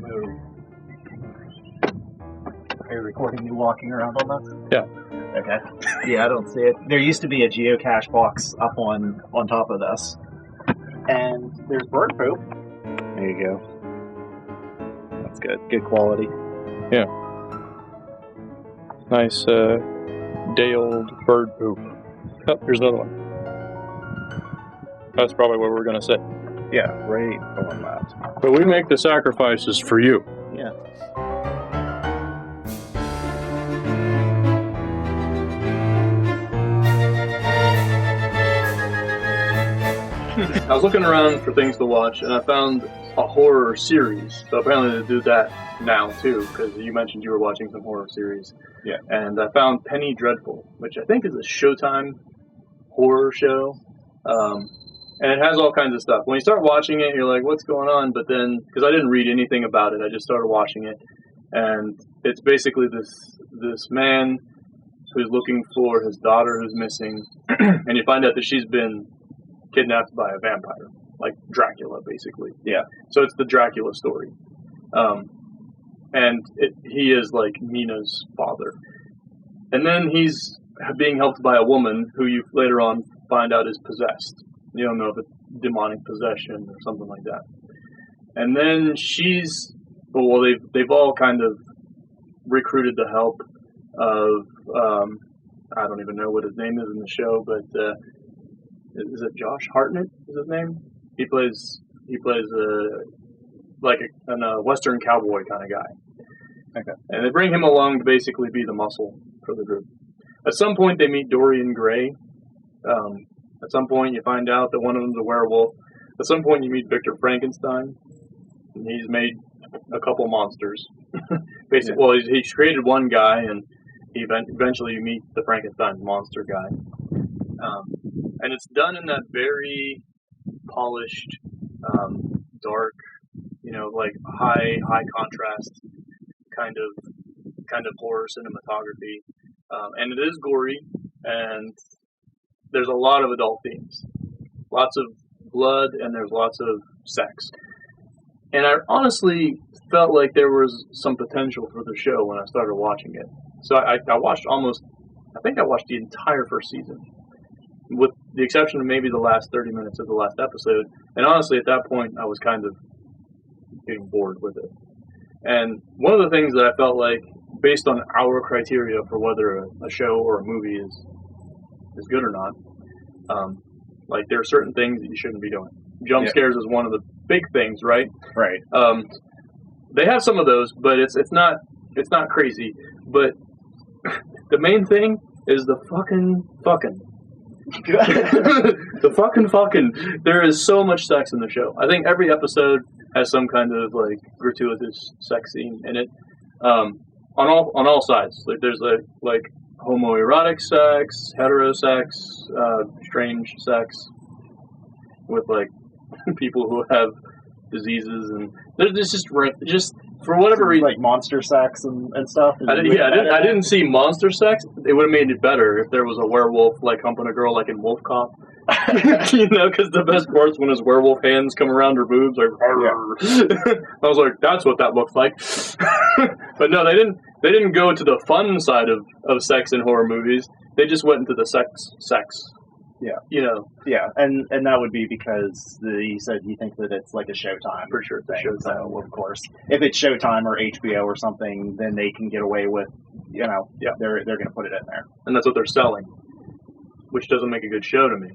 move. Are you recording me walking around on this? Yeah. Okay. Yeah, I don't see it. There used to be a geocache box up on top of this. And there's bird poop. There you go. That's good. Good quality. Yeah. Nice day-old bird poop. Oh, here's another one. That's probably where we're going to sit. Yeah, right on that. But we make the sacrifices for you. Yeah. I was looking around for things to watch, and I found a horror series. So apparently they do that now, too, because you mentioned you were watching some horror series. Yeah. And I found Penny Dreadful, which I think is a Showtime horror show. And it has all kinds of stuff. When you start watching it, you're like, what's going on? But then, because I didn't read anything about it, I just started watching it. And it's basically this man who's looking for his daughter who's missing. And you find out that she's been kidnapped by a vampire, like Dracula, basically. Yeah. So it's the Dracula story. And he is like Nina's father. And then he's being helped by a woman who you later on find out is possessed. You don't know if it's demonic possession or something like that. And then they've all kind of recruited the help of, I don't even know what his name is in the show, but is it Josh Hartnett is his name? He plays like a Western cowboy kind of guy. Okay. And they bring him along to basically be the muscle for the group. At some point they meet Dorian Gray. At some point, you find out that one of them's a werewolf. At some point, you meet Victor Frankenstein, and he's made a couple monsters. Basically, yeah. Well, he's created one guy, and eventually you meet the Frankenstein monster guy. And it's done in that very polished, dark, like high contrast kind of horror cinematography. And it is gory, and there's a lot of adult themes. Lots of blood, and there's lots of sex. And I honestly felt like there was some potential for the show when I started watching it. So I watched the entire first season, with the exception of maybe the last 30 minutes of the last episode. And honestly, at that point, I was kind of getting bored with it. And one of the things that I felt like, based on our criteria for whether a show or a movie is good or not, like there are certain things that you shouldn't be doing. Jump scares is one of the big things, right? Right. They have some of those, but it's not crazy. But the main thing is the fucking. The fucking. There is so much sex in the show. I think every episode has some kind of like gratuitous sex scene in it. On all sides. Like there's like homoerotic sex, heterosex, strange sex with like people who have diseases, and there's just for whatever reason, like monster sex and stuff. I didn't see monster sex. It would have made it better if there was a werewolf like humping a girl like in Wolf Cop. Because the best part's when his werewolf hands come around her boobs, like. I was like, that's what that looks like. But no, they didn't. They didn't go to the fun side of sex in horror movies. They just went into the sex. Yeah. Yeah. And that would be because he said he thinks that it's like a Showtime. For sure, thing. Showtime. So, of course, if it's Showtime or HBO or something, then they can get away with, they're going to put it in there. And that's what they're selling, which doesn't make a good show to me.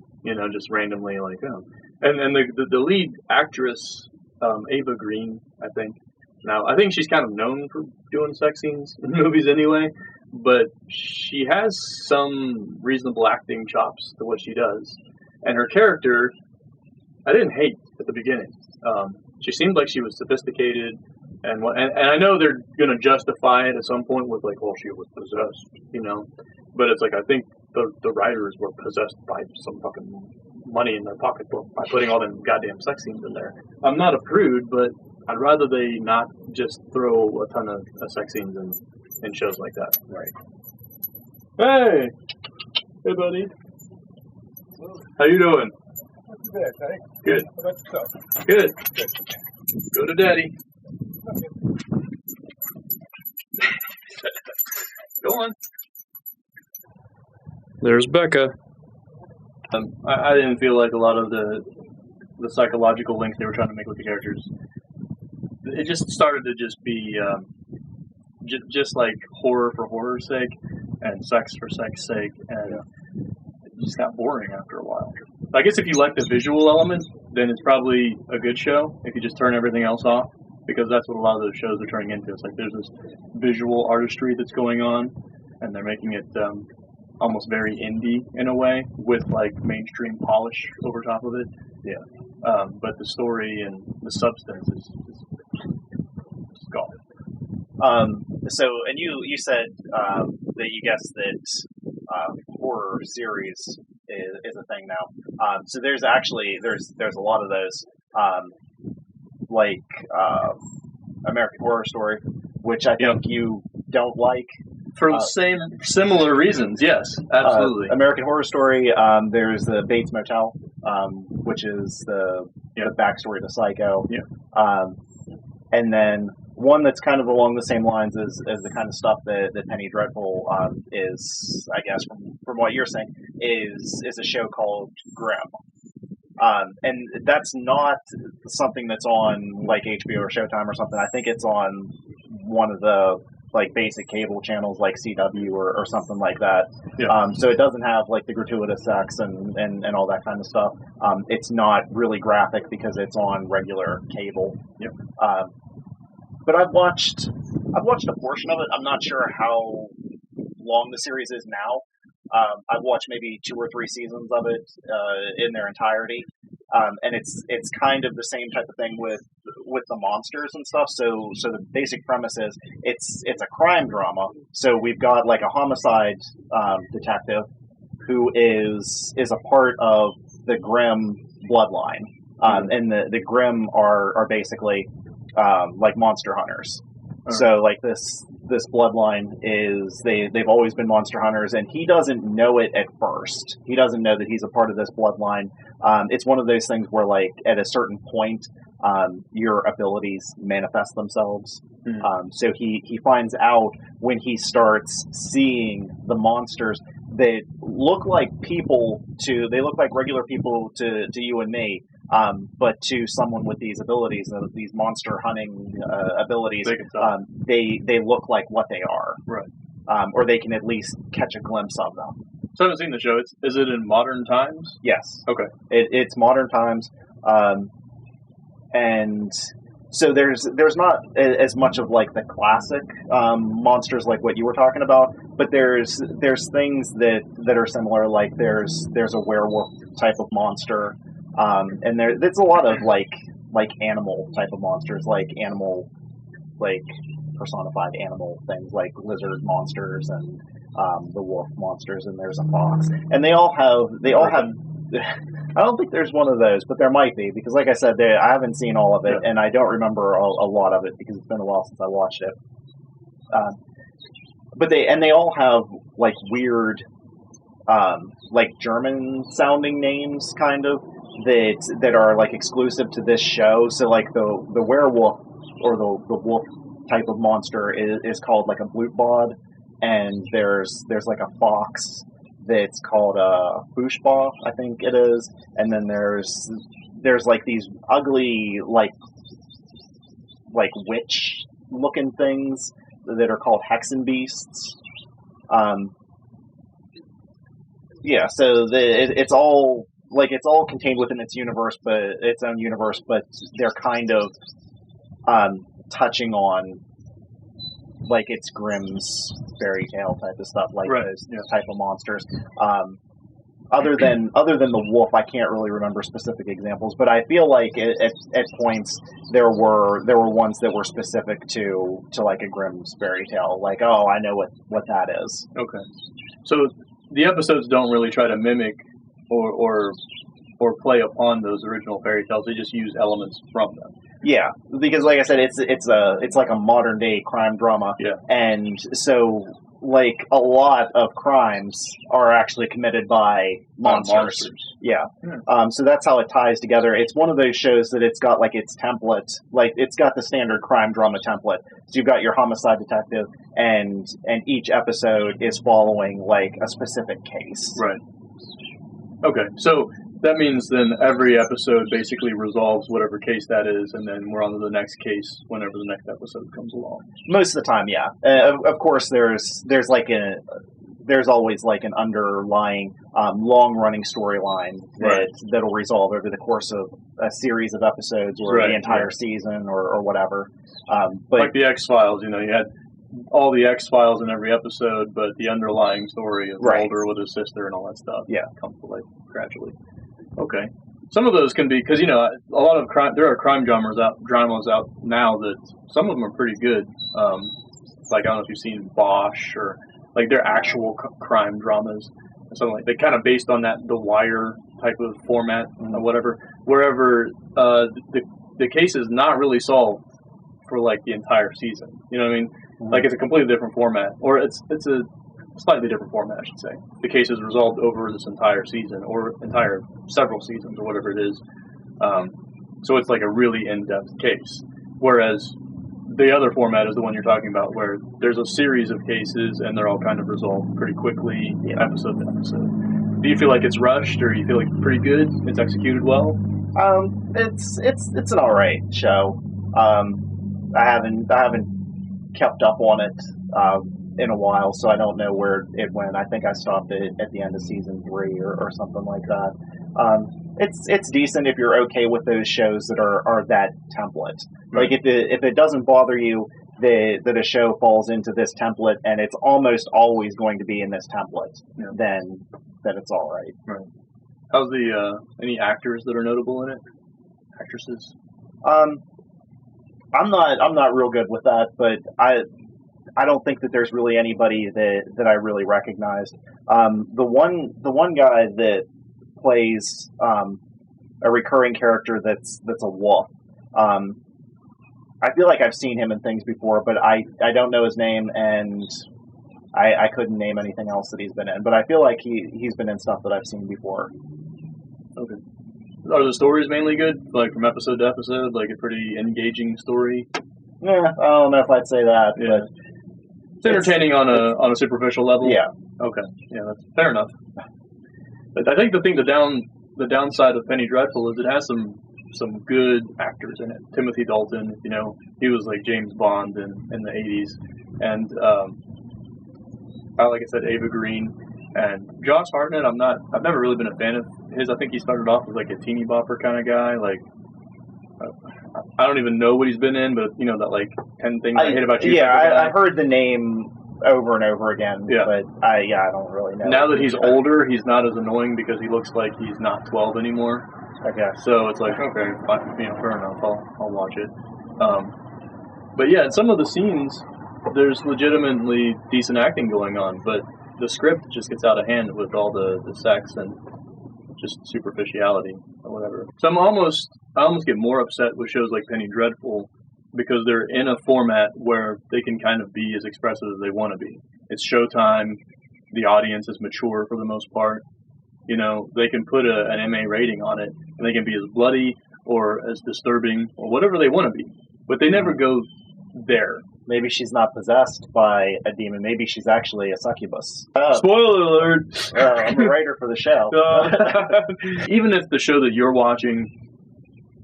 Just randomly like, oh. And the lead actress, Ava Green, I think. Now, I think she's kind of known for doing sex scenes in movies anyway, but she has some reasonable acting chops to what she does. And her character, I didn't hate at the beginning. She seemed like she was sophisticated, and I know they're going to justify it at some point with like, well, she was possessed, But it's like, I think the writers were possessed by some fucking money in their pocketbook by putting all them goddamn sex scenes in there. I'm not a prude, but I'd rather they not just throw a ton of sex scenes in shows like that. Right. Hey! Hey, buddy. How you doing? Not too bad, thanks. Good. How about yourself? Good. Go to Daddy. Go on. There's Becca. I didn't feel like a lot of the psychological links they were trying to make with the characters. It just started to just be just like horror for horror's sake and sex for sex's sake, and it just got boring after a while. I guess if you like the visual element, then it's probably a good show. If you just turn everything else off, because that's what a lot of those shows are turning into. It's like there's this visual artistry that's going on, and they're making it almost very indie in a way, with like mainstream polish over top of it. Yeah. But the story and the substance is gone. So, and you said that you guessed that horror series is a thing now. So there's actually there's a lot of those, like American Horror Story, which I think you don't like. For the similar reasons, yes, absolutely. American Horror Story, there's the Bates Motel, which is the backstory to Psycho. Yeah. And then one that's kind of along the same lines as the kind of stuff that Penny Dreadful is, I guess, from what you're saying, is a show called Grimm. And that's not something that's on like HBO or Showtime or something. I think it's on one of the like basic cable channels like CW or something like that. Yeah. So it doesn't have like the gratuitous sex and all that kind of stuff. It's not really graphic because it's on regular cable. Yep. But I've watched a portion of it. I'm not sure how long the series is now. I've watched maybe 2 or 3 seasons of it in their entirety. And it's kind of the same type of thing with the monsters and stuff. So the basic premise is it's a crime drama. So we've got like a homicide detective who is a part of the Grimm bloodline. And the Grimm are basically like monster hunters. So like this bloodline is they've always been monster hunters, and he doesn't know it at first. He doesn't know that he's a part of this bloodline. It's one of those things where like at a certain point, your abilities manifest themselves. So he finds out when he starts seeing the monsters that look like people they look like regular people to you and me. But to someone with these abilities, these monster hunting abilities, they look like what they are, right? Or they can at least catch a glimpse of them. So I haven't seen the show. Is it in modern times? Yes. Okay. It's modern times, and so there's not as much of like the classic monsters like what you were talking about, but there's things that are similar. Like there's a werewolf type of monster. And there's a lot of like animal type of monsters, like animal, like personified animal things, like lizard monsters and the wolf monsters, and there's a fox, and they all have. I don't think there's one of those, but there might be, because like I said, I haven't seen all of it, and I don't remember a lot of it because it's been a while since I watched it. But they all have like weird, like German sounding names, kind of. That are like exclusive to this show. So like the werewolf or the wolf type of monster is called like a Blutbad, and there's like a fox that's called a Bushba, I think it is, and then there's like these ugly like witch looking things that are called Hexenbeasts. Yeah, so it's all. Like, it's all contained within its own universe, but they're kind of touching on, like, it's Grimm's fairy tale type of stuff, like those type of monsters. Other than the wolf, I can't really remember specific examples, but I feel like at points there were ones that were specific to like a Grimm's fairy tale, like, oh, I know what that is. Okay, so the episodes don't really try to mimic or play upon those original fairy tales. They just use elements from them. Yeah, because like I said, it's like a modern day crime drama. Yeah. And so like a lot of crimes are actually committed by monsters. Yeah. So that's how it ties together. It's one of those shows that it's got like its template, like it's got the standard crime drama template. So you've got your homicide detective, and each episode is following like a specific case. Right. Okay, so that means then every episode basically resolves whatever case that is, and then we're on to the next case whenever the next episode comes along. Most of the time, yeah. Of course, there's always like an underlying long-running storyline that'll resolve over the course of a series of episodes or the entire season or whatever. But like the X-Files, you had all the X-Files in every episode, but the underlying story of Mulder with his sister and all that stuff comes to life gradually. Okay. Some of those can be, because, a lot of crime, there are crime dramas out now that some of them are pretty good. Like, I don't know if you've seen Bosch, or, like, they're actual crime dramas. Something like, they kind of based on that, The Wire type of format or whatever, wherever the case is not really solved for, like, the entire season. You know what I mean? Like, it's a completely different format, or it's a slightly different format, I should say. The case is resolved over this entire season, or entire several seasons, or whatever it is. So it's like a really in-depth case. Whereas the other format is the one you're talking about, where there's a series of cases, and they're all kind of resolved pretty quickly, episode to episode. Do you feel like it's rushed, or do you feel like it's pretty good? It's executed well? It's an alright show. I haven't kept up on it in a while, so I don't know where it went. I think I stopped it at the end of season 3 or something like that. It's decent if you're okay with those shows that are that template. Like if it doesn't bother you that a show falls into this template and it's almost always going to be in this template, then it's all right. Right. How's the any actors that are notable in it? Actresses? I'm not real good with that, but I don't think that there's really anybody that I really recognized. The one guy that plays a recurring character that's a wolf. I feel like I've seen him in things before, but I don't know his name, and I couldn't name anything else that he's been in. But I feel like he's been in stuff that I've seen before. Okay. Are the stories mainly good? Like from episode to episode, like a pretty engaging story? Yeah, I don't know if I'd say that, but it's entertaining on a superficial level. Yeah. Okay. Yeah, that's fair enough. But I think the downside of Penny Dreadful is it has some good actors in it. Timothy Dalton, he was like James Bond in the 80s, and like I said, Ava Green and Josh Hartnett. I've never really been a fan of his. I think he started off as like a teeny bopper kind of guy. Like I don't even know what he's been in, but that like 10 Things I Hate About You. Yeah, I heard the name over and over again. Yeah. But I don't really know. Now that he's older, he's not as annoying because he looks like he's not 12 anymore. Okay. So it's like, okay, fair enough. I'll watch it. But yeah, in some of the scenes, there's legitimately decent acting going on, but the script just gets out of hand with all the sex and just superficiality or whatever. So I almost get more upset with shows like Penny Dreadful because they're in a format where they can kind of be as expressive as they want to be. It's Showtime. The audience is mature for the most part. They can put an MA rating on it, and they can be as bloody or as disturbing or whatever they want to be. But they never go there. Maybe she's not possessed by a demon. Maybe she's actually a succubus. Spoiler alert! I'm a writer for the show. Even if the show that you're watching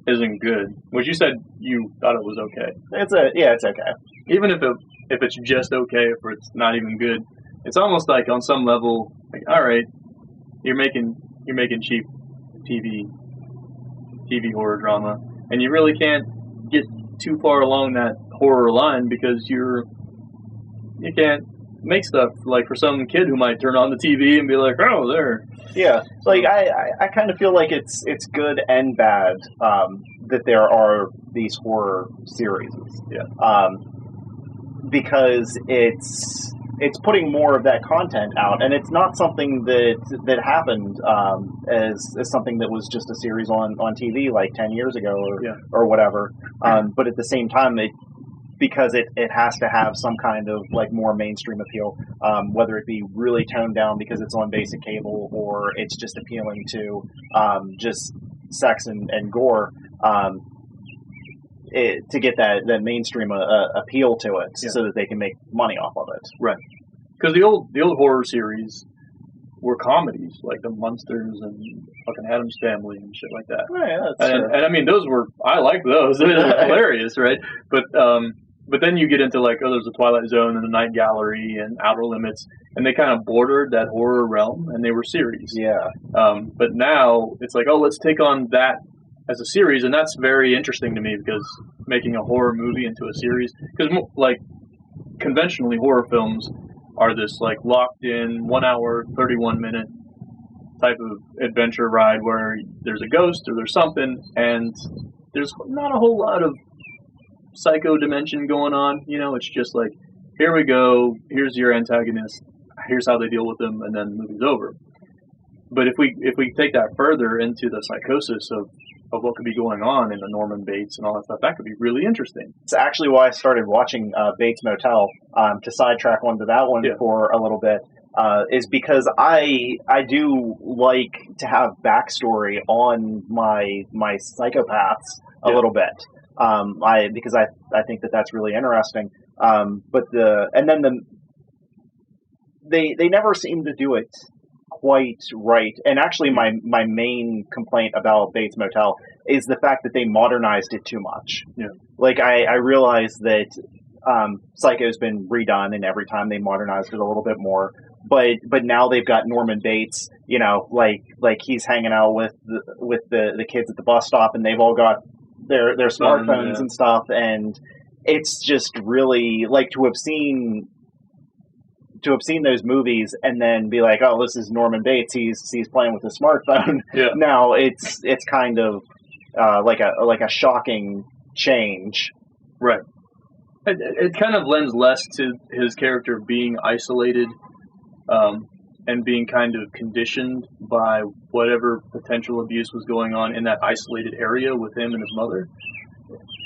isn't good, which you said you thought it was okay. It's okay. Even if it's just okay, or it's not even good, it's almost like on some level, like, all right, you're making cheap TV horror drama, and you really can't get too far along that horror line because you can't make stuff like for some kid who might turn on the TV and be like, oh, there. Yeah, like I kind of feel like it's good and bad that there are these horror series. Yeah. Because it's putting more of that content out, and it's not something that happened as something that was just a series on TV like 10 years ago or whatever. But at the same time, because it has to have some kind of like more mainstream appeal, whether it be really toned down because it's on basic cable or it's just appealing to just sex and gore, to get that mainstream appeal to it, so that they can make money off of it. Right. Because the old horror series were comedies, like the Munsters and fucking Addams Family and shit like that. Oh, yeah, that's true. And I mean, I like those. They were hilarious, right? But then you get into like, there's the Twilight Zone and the Night Gallery and Outer Limits, and they kind of bordered that horror realm, and they were series. Yeah. But now it's like, let's take on that as a series, and that's very interesting to me, because making a horror movie into a series, because like conventionally horror films are this like locked in 1 hour 31 minute type of adventure ride where there's a ghost or there's something, and there's not a whole lot of psycho dimension going on. It's just like, here we go, here's your antagonist, here's how they deal with them, and then the movie's over. But if we take that further into the psychosis of what could be going on in the Norman Bates and all that stuff, that could be really interesting. It's actually why I started watching Bates Motel, to sidetrack onto that one for a little bit, is because I do like to have backstory on my psychopaths a little bit, because I think that's really interesting. They never seem to do it quite right. And actually, my main complaint about Bates Motel is the fact that they modernized it too much. Yeah. Like, I realize that Psycho's been redone, and every time they modernized it a little bit more. But now they've got Norman Bates, like he's hanging out with the kids at the bus stop, and they've all got their smartphones and stuff, and it's just really like to have seen those movies and then be like, oh, this is Norman Bates, he's playing with his smartphone. Yeah. Now it's kind of like a shocking change. Right. It kind of lends less to his character being isolated, and being kind of conditioned by whatever potential abuse was going on in that isolated area with him and his mother.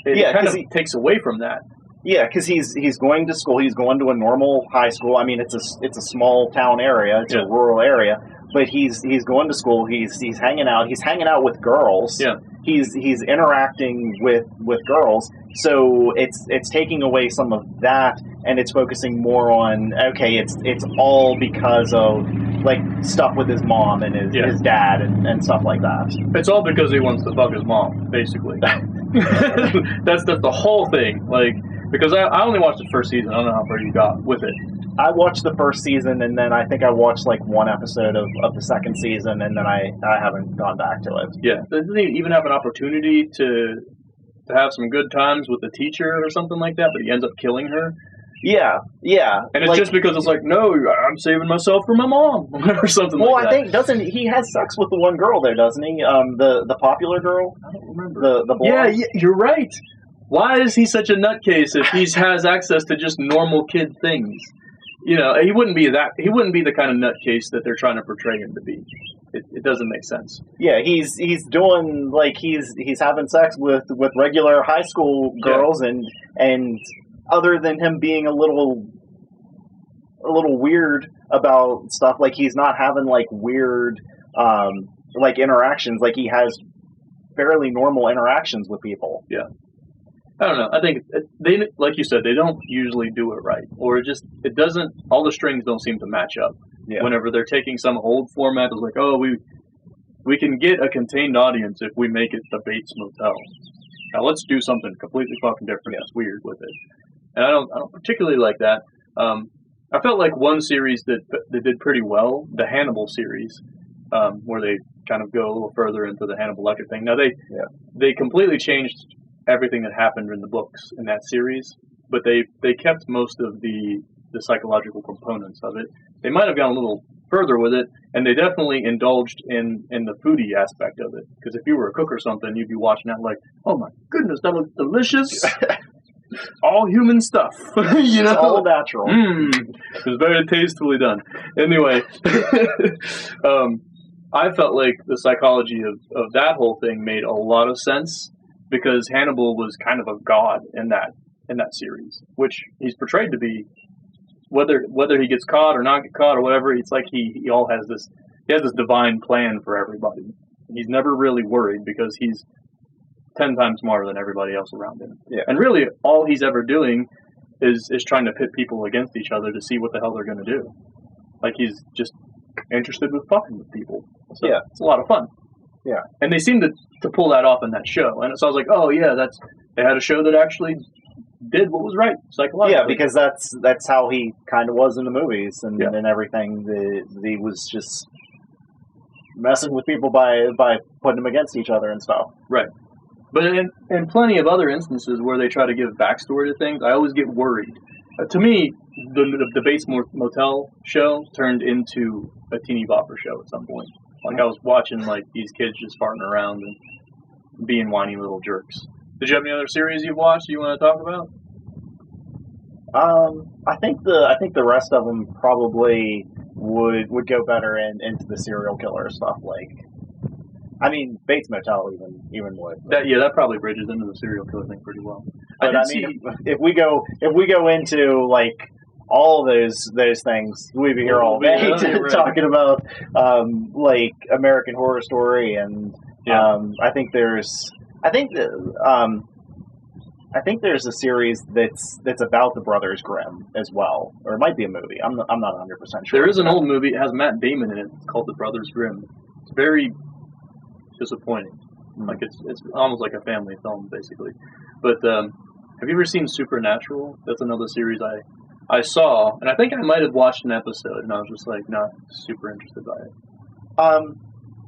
It kind of takes away from that. Yeah, because he's going to school. He's going to a normal high school. I mean, it's a small town area. It's a rural area, but he's going to school. He's hanging out. He's hanging out with girls. Yeah. He's interacting with girls. So it's taking away some of that, and it's focusing more on, okay, it's all because of like stuff with his mom and his dad and stuff like that. It's all because he wants to fuck his mom, basically. That's the whole thing. Like, because I only watched the first season. I don't know how far you got with it. I watched the first season, and then I think I watched like one episode of the second season, and then I haven't gone back to it. Yeah. Doesn't he even have an opportunity to have some good times with the teacher or something like that, but he ends up killing her? Yeah. And it's just because it's like, no, I'm saving myself for my mom, or something like that. Well, I think, he has sex with the one girl there, doesn't he? The popular girl? I don't remember. The blonde? Yeah, you're right. Why is he such a nutcase if he has access to just normal kid things? He wouldn't be the kind of nutcase that they're trying to portray him to be. It doesn't make sense. Yeah, he's doing like he's having sex with regular high school girls, and other than him being a little weird about stuff, like he's not having like weird like interactions. Like he has fairly normal interactions with people. Yeah. I don't know. I think they, like you said, they don't usually do it right, or it doesn't. All the strings don't seem to match up. Yeah. Whenever they're taking some old format, it's like, oh, we can get a contained audience if we make it the Bates Motel. Now let's do something completely fucking different. That's weird with it, and I don't particularly like that. I felt like one series that did pretty well, the Hannibal series, where they kind of go a little further into the Hannibal Lecter thing. Now they completely changed everything that happened in the books in that series, but they kept most of the psychological components of it. They might have gone a little further with it, and they definitely indulged in the foodie aspect of it. Because if you were a cook or something, you'd be watching that like, oh my goodness, that looks delicious. All human stuff. It's all natural. It was very tastefully done. Anyway, I felt like the psychology of that whole thing made a lot of sense, because Hannibal was kind of a god in that in that series, which he's portrayed to be. Whether he gets caught or not get caught or whatever, it's like he has this divine plan for everybody. He's never really worried because he's 10 times smarter than everybody else around him. Yeah. And really, all he's ever doing is trying to pit people against each other to see what the hell they're going to do. Like, he's just interested with fucking with people. So yeah. It's a lot of fun. Yeah. And they seem to pull that off in that show. And so I was like, oh, yeah, they had a show that actually did what was right psychologically. Yeah, because that's how he kind of was in the movies and everything. He was just messing with people by putting them against each other and stuff. Right. But in plenty of other instances where they try to give backstory to things, I always get worried. To me, the Bates Motel show turned into a teeny bopper show at some point. Like, I was watching like these kids just farting around and being whiny little jerks. Did you have any other series you've watched you want to talk about? I think the rest of them probably would go better into the serial killer stuff. Like, I mean, Bates Motel even would. That probably bridges into the serial killer thing pretty well. But I mean, if we go into like all those things, we'd be here all day talking about like American Horror Story, and I think there's a series that's about the brothers Grimm as well, or it might be a movie. I'm not 100% sure. There is an old movie. It has Matt Damon in it. It's called The Brothers Grimm. It's very disappointing. Like it's almost like a family film basically. But have you ever seen Supernatural? That's another series I saw, and I think I might have watched an episode, and I was just like not super interested by it.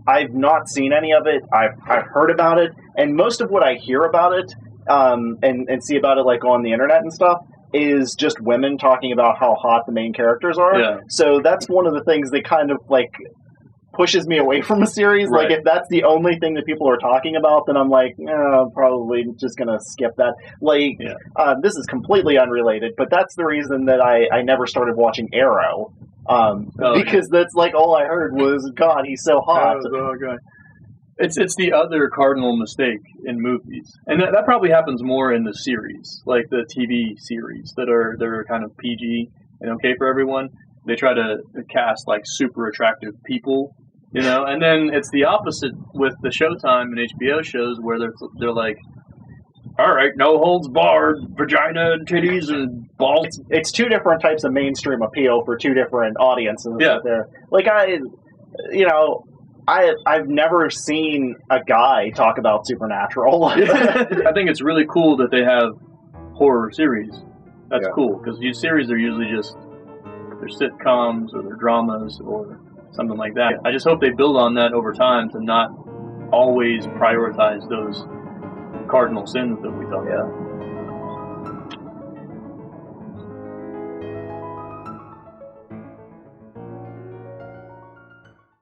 I've not seen any of it. I've heard about it, and most of what I hear about it and see about it like on the internet and stuff is just women talking about how hot the main characters are. Yeah. So that's one of the things that kind of like pushes me away from a series. Right. Like, if that's the only thing that people are talking about, then I'm like, I'm probably just gonna skip that. Like, this is completely unrelated, but that's the reason that I never started watching Arrow. Because that's like all I heard was, God, he's so hot. Oh God. It's the other cardinal mistake in movies, and that probably happens more in the series, like the TV series that are kind of PG and okay for everyone. They try to cast like super attractive people, you know, and then it's the opposite with the Showtime and HBO shows where they're like, all right, no holds barred, vagina and titties and balls. It's two different types of mainstream appeal for two different audiences. Yeah. There, like I've never seen a guy talk about Supernatural. I think it's really cool that they have horror series. That's cool, because these series are usually just they're sitcoms or they're dramas or something like that. I just hope they build on that over time to not always prioritize those cardinal sins that we talk about.